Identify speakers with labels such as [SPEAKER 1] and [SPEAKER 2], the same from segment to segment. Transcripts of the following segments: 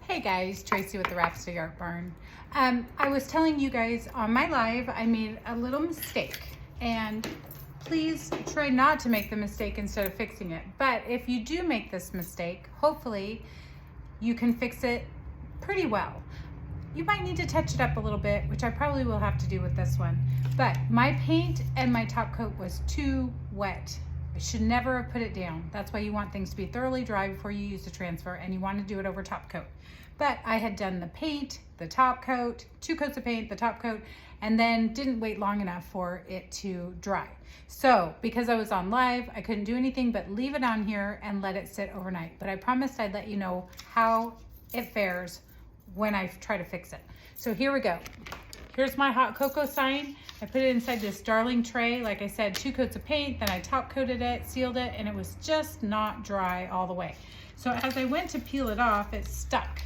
[SPEAKER 1] Hey guys, Tracy with the Rhapsody Art Barn. I was telling you guys on my live, I made a little mistake, and please try not to make the mistake instead of fixing it. But if you do make this mistake, hopefully you can fix it pretty well. You might need to touch it up a little bit, which I probably will have to do with this one. But my paint and my top coat was too wet. I should never have put it down. That's why you want things to be thoroughly dry before you use the transfer, and you want to do it over top coat. But I had done the paint, the top coat, 2 coats of paint, the top coat, and then didn't wait long enough for it to dry. So because I was on live, I couldn't do anything but leave it on here and let it sit overnight. But I promised I'd let you know how it fares when I try to fix it. So here we go. Here's my hot cocoa sign. I put it inside this darling tray. Like I said, 2 coats of paint, then I top coated it, sealed it, and it was just not dry all the way. So as I went to peel it off, it stuck.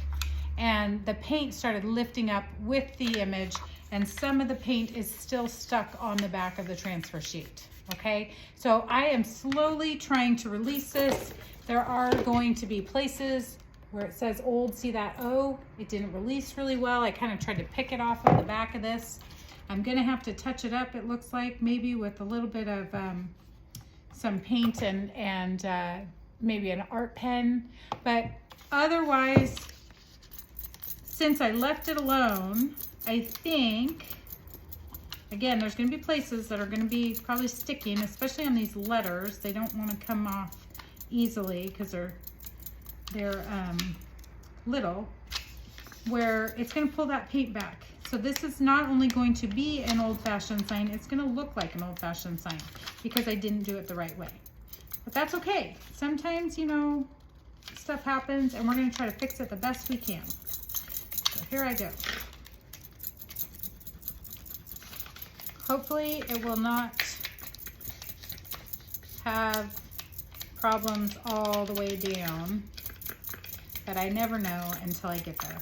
[SPEAKER 1] And the paint started lifting up with the image, and some of the paint is still stuck on the back of the transfer sheet. Okay, so I am slowly trying to release this. There are going to be places where it says old, see that O? It didn't release really well. I kind of tried to pick it off of the back of this. I'm gonna have to touch it up, it looks like, maybe with a little bit of some paint and maybe an art pen. But otherwise, since I left it alone, I think, again, there's gonna be places that are gonna be probably sticking, especially on these letters. They don't wanna come off easily because they're little, where it's going to pull that paint back. So this is not only going to be an old-fashioned sign, it's going to look like an old-fashioned sign because I didn't do it the right way. But that's okay. Sometimes, you know, stuff happens, and we're going to try to fix it the best we can. So here I go. Hopefully it will not have problems all the way down, but I never know until I get there.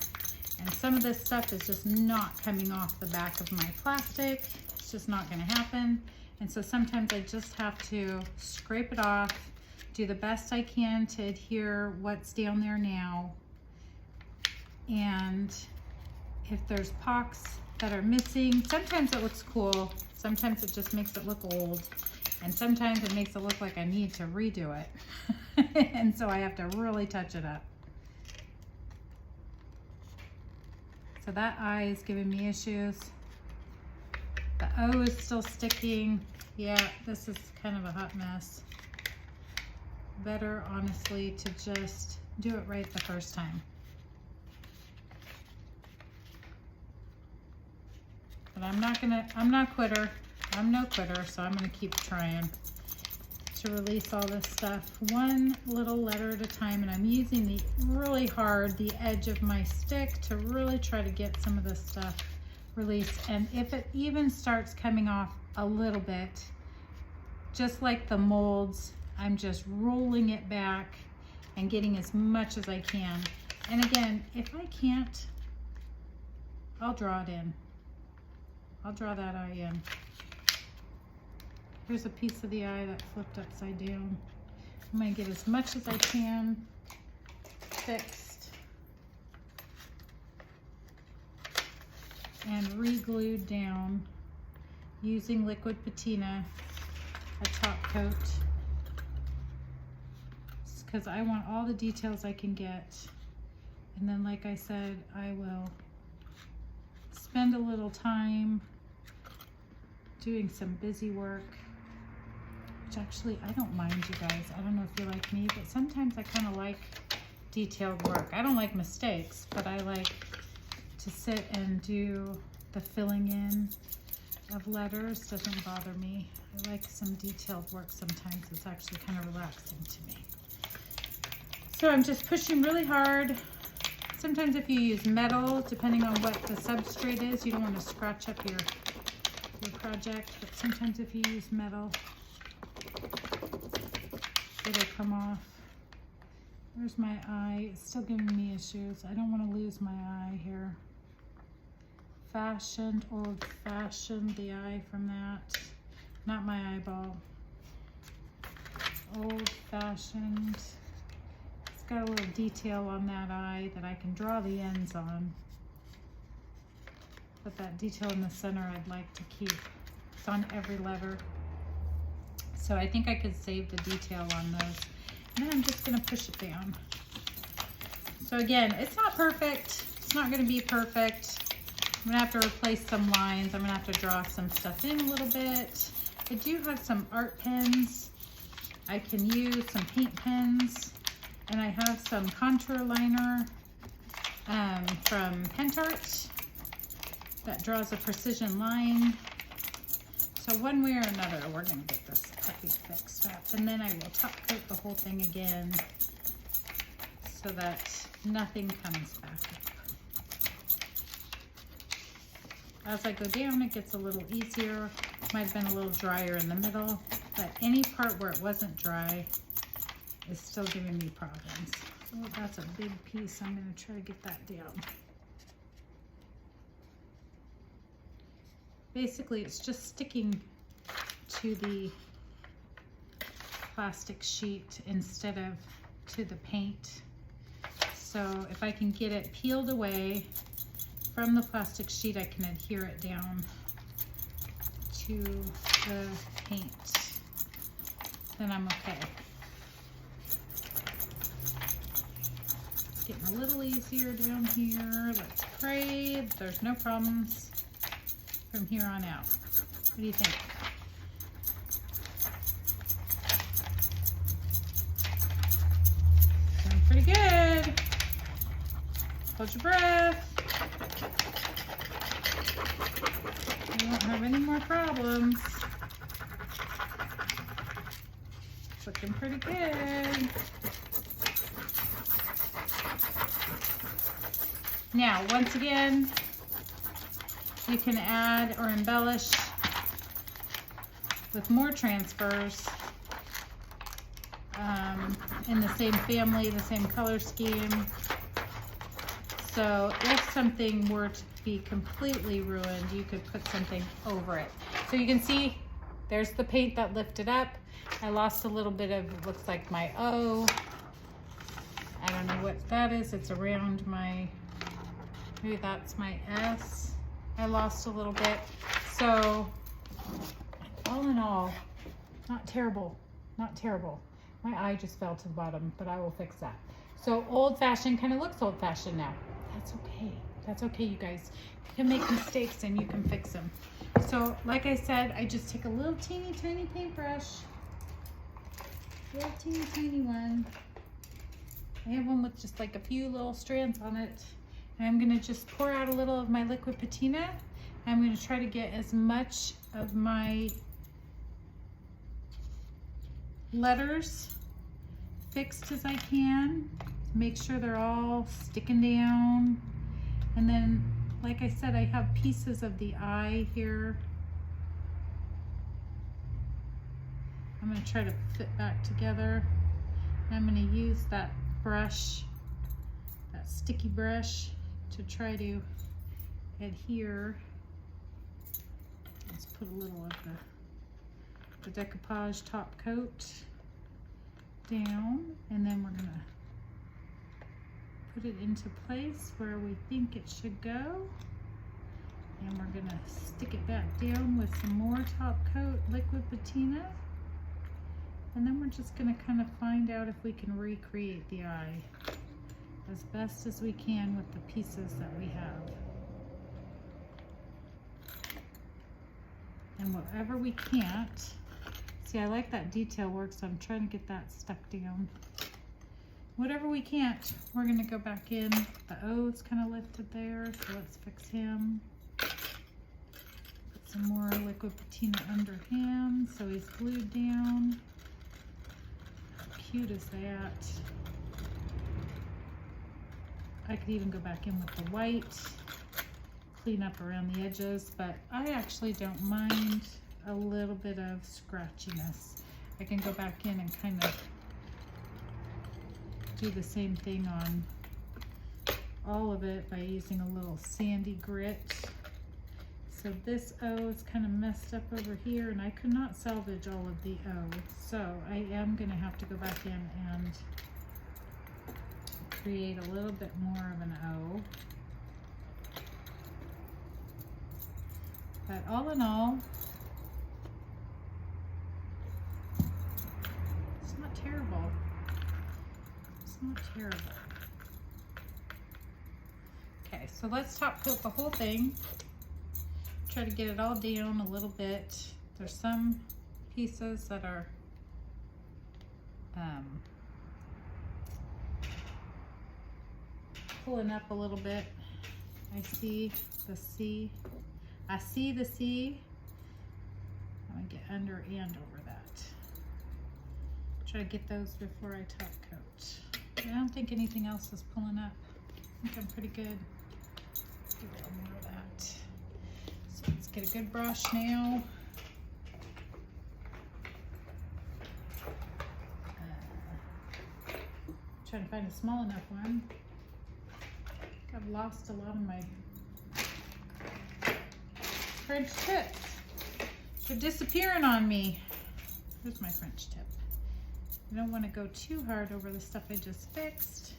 [SPEAKER 1] And some of this stuff is just not coming off the back of my plastic. It's just not gonna happen. And so sometimes I just have to scrape it off, do the best I can to adhere what's down there now. And if there's pocks that are missing, sometimes it looks cool, sometimes it just makes it look old, and sometimes it makes it look like I need to redo it. And so I have to really touch it up. So that I is giving me issues. The O is still sticking. Yeah, this is kind of a hot mess. Better, honestly, to just do it right the first time. But I'm not quitter. I'm no quitter, so I'm gonna keep trying to release all this stuff one little letter at a time. And I'm using the edge of my stick to really try to get some of this stuff released. And if it even starts coming off a little bit, just like the molds, I'm just rolling it back and getting as much as I can. And again, if I can't, I'll draw it in. I'll draw that eye in. Here's a piece of the eye that flipped upside down. I'm going to get as much as I can fixed and re-glued down using liquid patina, a top coat, because I want all the details I can get. And then, like I said, I will spend a little time doing some busy work. Actually, I don't mind, you guys. I don't know if you like me, but sometimes I kind of like detailed work. I don't like mistakes, but I like to sit and do the filling in of letters. Doesn't bother me. I like some detailed work sometimes. It's actually kind of relaxing to me. So I'm just pushing really hard. Sometimes if you use metal, depending on what the substrate is, you don't want to scratch up your project, but sometimes if you use metal, it'll come off. There's my eye. It's still giving me issues. I don't want to lose my eye here. Fashioned, old-fashioned, the eye from that. Not my eyeball. Old-fashioned. It's got a little detail on that eye that I can draw the ends on. But that detail in the center I'd like to keep. It's on every lever. So I think I could save the detail on those. And then I'm just gonna push it down. So again, it's not perfect. It's not gonna be perfect. I'm gonna have to replace some lines. I'm gonna have to draw some stuff in a little bit. I do have some art pens. I can use some paint pens. And I have some contour liner from Pentart that draws a precision line. So one way or another, we're gonna get this puppy fixed up. And then I will top coat the whole thing again so that nothing comes back up. As I go down, it gets a little easier. Might have been a little drier in the middle, but any part where it wasn't dry is still giving me problems. Oh, that's a big piece. I'm gonna try to get that down. Basically, it's just sticking to the plastic sheet instead of to the paint. So if I can get it peeled away from the plastic sheet, I can adhere it down to the paint. Then I'm okay. It's getting a little easier down here. Let's pray that there's no problems from here on out. What do you think? Doing pretty good. Hold your breath. You won't have any more problems. It's looking pretty good. Now, once again, you can add or embellish with more transfers in the same family, the same color scheme. So if something were to be completely ruined, you could put something over it. So you can see there's the paint that lifted up. I lost a little bit of, it looks like my O. I don't know what that is. It's around my, maybe that's my S. I lost a little bit. So all in all, not terrible, not terrible. My eye just fell to the bottom, but I will fix that. So old fashioned kind of looks old fashioned now. That's okay. That's okay, you guys. You can make mistakes and you can fix them. So like I said, I just take a little teeny tiny paintbrush. Little teeny tiny one. I have one with just like a few little strands on it. And I'm gonna just pour out a little of my liquid patina. I'm gonna try to get as much of my letters fixed as I can. Make sure they're all sticking down. And then, like I said, I have pieces of the eye here. I'm gonna try to fit back together. I'm gonna use that brush, that sticky brush, to try to adhere. Let's put a little of the decoupage top coat down, and then we're gonna put it into place where we think it should go. And we're gonna stick it back down with some more top coat liquid patina. And then we're just gonna kind of find out if we can recreate the eye as best as we can with the pieces that we have. And whatever we can't, see, I like that detail work, so I'm trying to get that stuck down. Whatever we can't, we're gonna go back in. The O's kind of lifted there, so let's fix him. Put some more liquid patina under him so he's glued down. How cute is that? I could even go back in with the white, clean up around the edges, but I actually don't mind a little bit of scratchiness. I can go back in and kind of do the same thing on all of it by using a little sandy grit. So this O is kind of messed up over here, and I could not salvage all of the O. So I am gonna have to go back in and create a little bit more of an O. But all in all, it's not terrible. It's not terrible. Okay, so let's top coat the whole thing. Try to get it all down a little bit. There's some pieces that are pulling up a little bit. I see the C. I see the C. I'm gonna get under and over that. Try to get those before I top coat. I don't think anything else is pulling up. I think I'm pretty good. Do a little more of that. So let's get a good brush now. Trying to find a small enough one. I've lost a lot of my French tips. They're disappearing on me. Here's my French tip. I don't want to go too hard over the stuff I just fixed.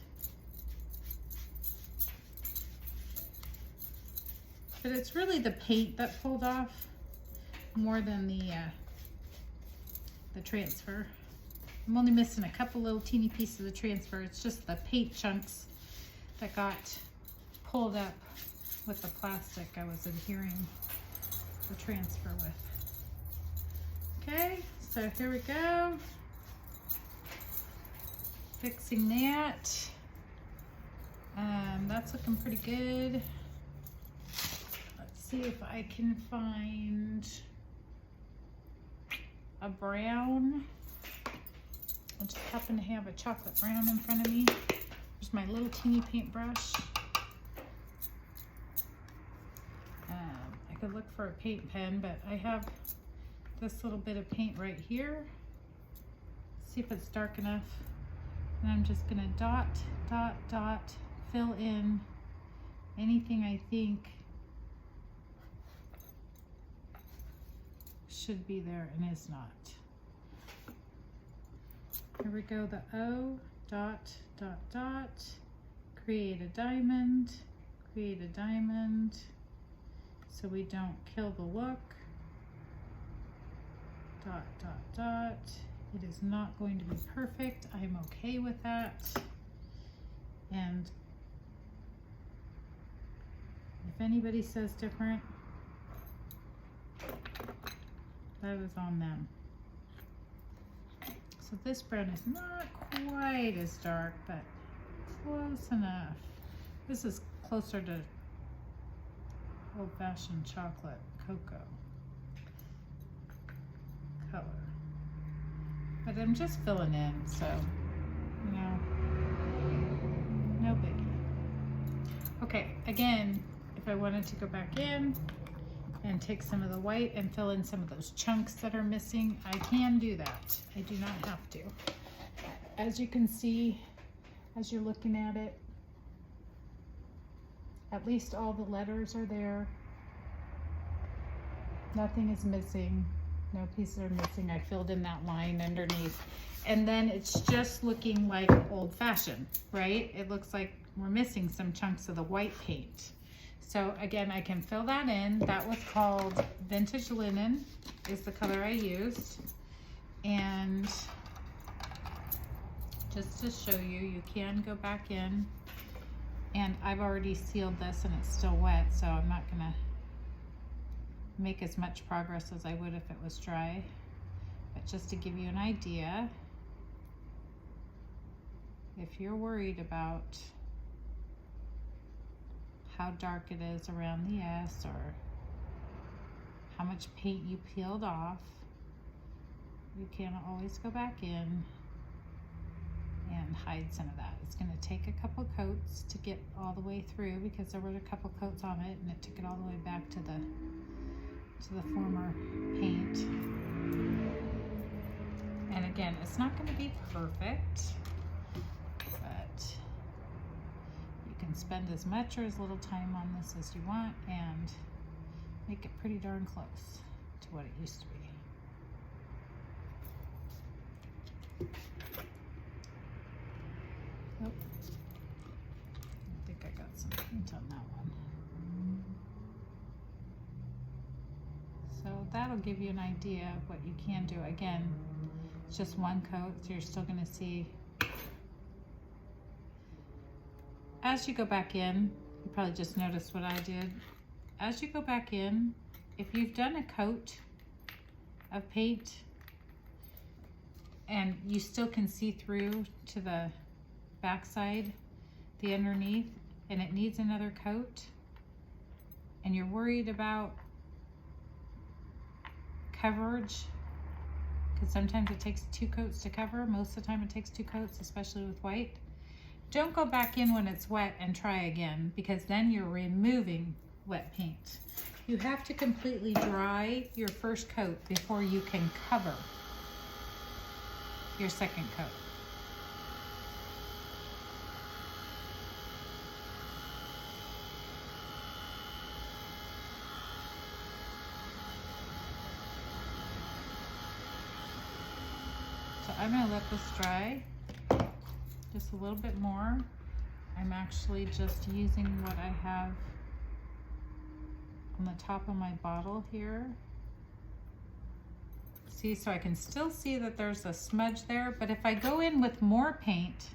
[SPEAKER 1] But it's really the paint that pulled off more than the transfer. I'm only missing a couple little teeny pieces of transfer. It's just the paint chunks that got pulled up with the plastic I was adhering the transfer with. Okay, so here we go. Fixing that. That's looking pretty good. Let's see if I can find a brown. I just happen to have a chocolate brown in front of me. There's my little teeny paintbrush. I could look for a paint pen, but I have this little bit of paint right here. See if it's dark enough. And I'm just gonna dot, dot, dot, fill in anything I think should be there and is not. Here we go, the O, dot, dot, dot, create a diamond, so we don't kill the look, dot, dot, dot. It is not going to be perfect. I'm okay with that. And if anybody says different, that is on them. So this brown is not quite as dark, but close enough. This is closer to old-fashioned chocolate cocoa color. But I'm just filling in, so, you know, no biggie. Okay, again, if I wanted to go back in and take some of the white and fill in some of those chunks that are missing, I can do that. I do not have to. As you can see, as you're looking at it, at least all the letters are there. Nothing is missing. No pieces are missing. I filled in that line underneath. And then it's just looking like old-fashioned, right? It looks like we're missing some chunks of the white paint. So again, I can fill that in. That was called Vintage Linen, is the color I used. And just to show you, you can go back in. And I've already sealed this and it's still wet, so I'm not gonna make as much progress as I would if it was dry. But just to give you an idea, if you're worried about how dark it is around the S or how much paint you peeled off, you can always go back in and hide some of that. It's going to take a couple coats to get all the way through because there were a couple coats on it and it took it all the way back to the former paint. And again, it's not going to be perfect, but you can spend as much or as little time on this as you want and make it pretty darn close to what it used to be. got some paint on that one. So that'll give you an idea of what you can do. Again, it's just one coat, so you're still going to see. As you go back in, you probably just noticed what I did. As you go back in, if you've done a coat of paint and you still can see through to the backside, the underneath, and it needs another coat, and you're worried about coverage, because sometimes it takes 2 coats to cover. Most of the time it takes 2 coats, especially with white. Don't go back in when it's wet and try again, because then you're removing wet paint. You have to completely dry your first coat before you can cover your second coat. So I'm going to let this dry just a little bit more. I'm actually just using what I have on the top of my bottle here. See, so I can still see that there's a smudge there, but if I go in with more paint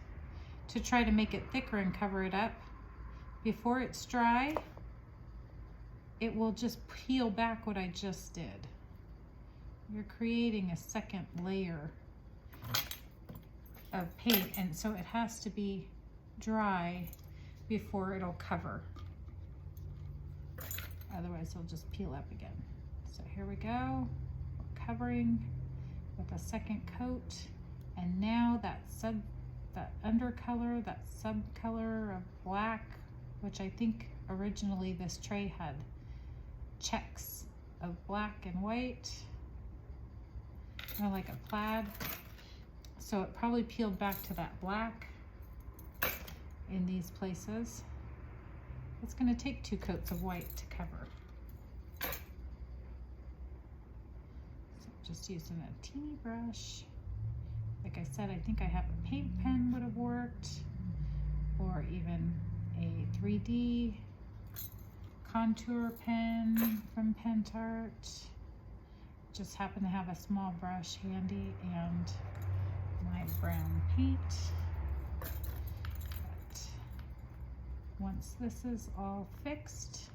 [SPEAKER 1] to try to make it thicker and cover it up before it's dry, it will just peel back what I just did. You're creating a second layer of paint, and so it has to be dry before it'll cover. Otherwise it'll just peel up again. So here we go. We're covering with a second coat, and now that undercolor, that subcolor of black, which I think originally this tray had checks of black and white, kind of like a plaid. So it probably peeled back to that black in these places. It's going to take 2 coats of white to cover. So just using a teeny brush. Like I said, I think I have a paint pen would have worked, or even a 3D contour pen from Pentart. Just happen to have a small brush handy and my brown paint. But once this is all fixed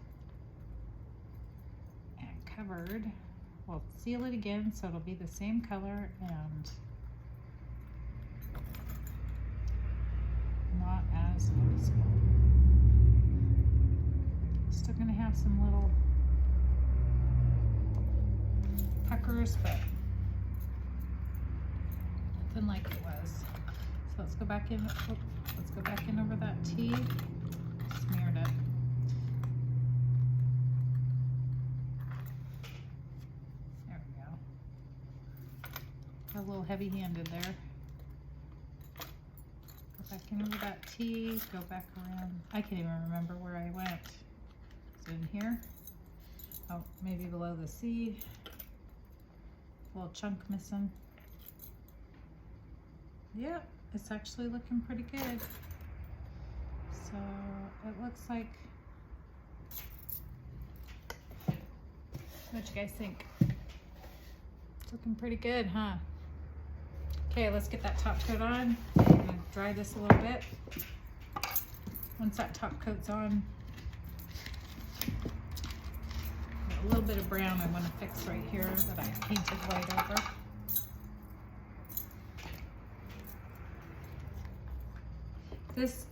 [SPEAKER 1] and covered, we'll seal it again so it'll be the same color and not as noticeable. Still gonna have some little puckers, but nothing like it was. So let's go back in. Let's go back in over that tea. Smeared it. There we go. Got a little heavy-handed there. Go back in over that tea. Go back around. I can't even remember where I went. Is it in here? Oh, maybe below the C. A little chunk missing. Yep, it's actually looking pretty good. So it looks like, what you guys think? It's looking pretty good, huh? Okay, let's get that top coat on. I'm gonna dry this a little bit. Once that top coat's on, a little bit of brown I want to fix right here that I painted white over. This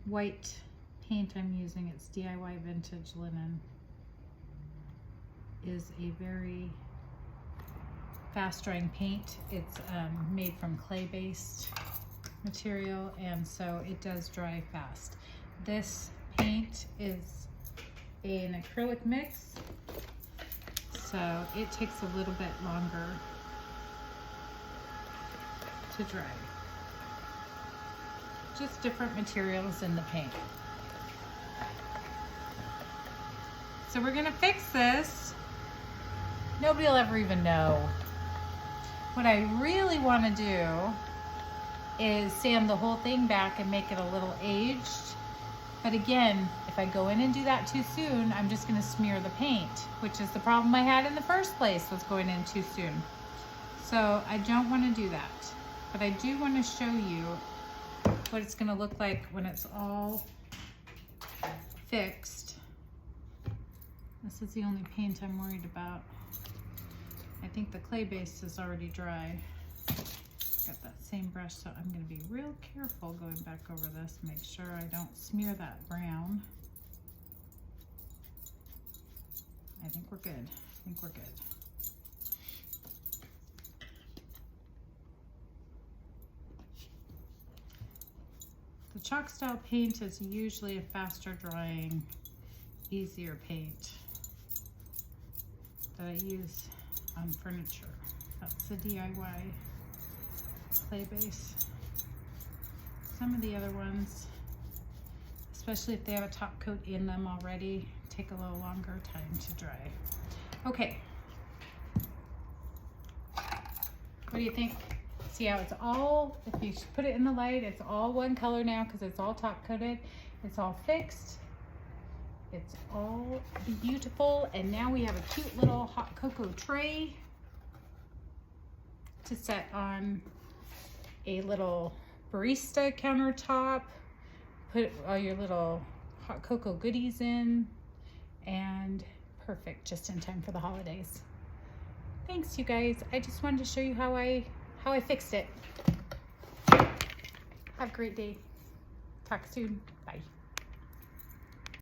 [SPEAKER 1] white paint I'm using, it's DIY Vintage Linen, is a very fast drying paint. It's made from clay-based material, and so it does dry fast. This paint is an acrylic mix, so it takes a little bit longer to dry. Just different materials in the paint. So we're gonna fix this. Nobody will ever even know. What I really want to do is sand the whole thing back and make it a little aged. But again, if I go in and do that too soon, I'm just gonna smear the paint, which is the problem I had in the first place, was going in too soon. So I don't wanna do that. But I do wanna show you what it's gonna look like when it's all fixed. This is the only paint I'm worried about. I think the clay base is already dry. Got that same brush, so I'm going to be real careful going back over this, make sure I don't smear that brown. I think we're good. I think we're good. The chalk style paint is usually a faster drying, easier paint that I use on furniture. That's the DIY clay base. Some of the other ones, especially if they have a top coat in them already, take a little longer time to dry. Okay. What do you think? See how it's all, if you put it in the light, it's all one color now because it's all top coated. It's all fixed. It's all beautiful. And now we have a cute little hot cocoa tray to set on a little barista countertop. Put all your little hot cocoa goodies in, and perfect, just in time for the holidays. Thanks, you guys. I just wanted to show you how I fixed it. Have a great day. Talk soon.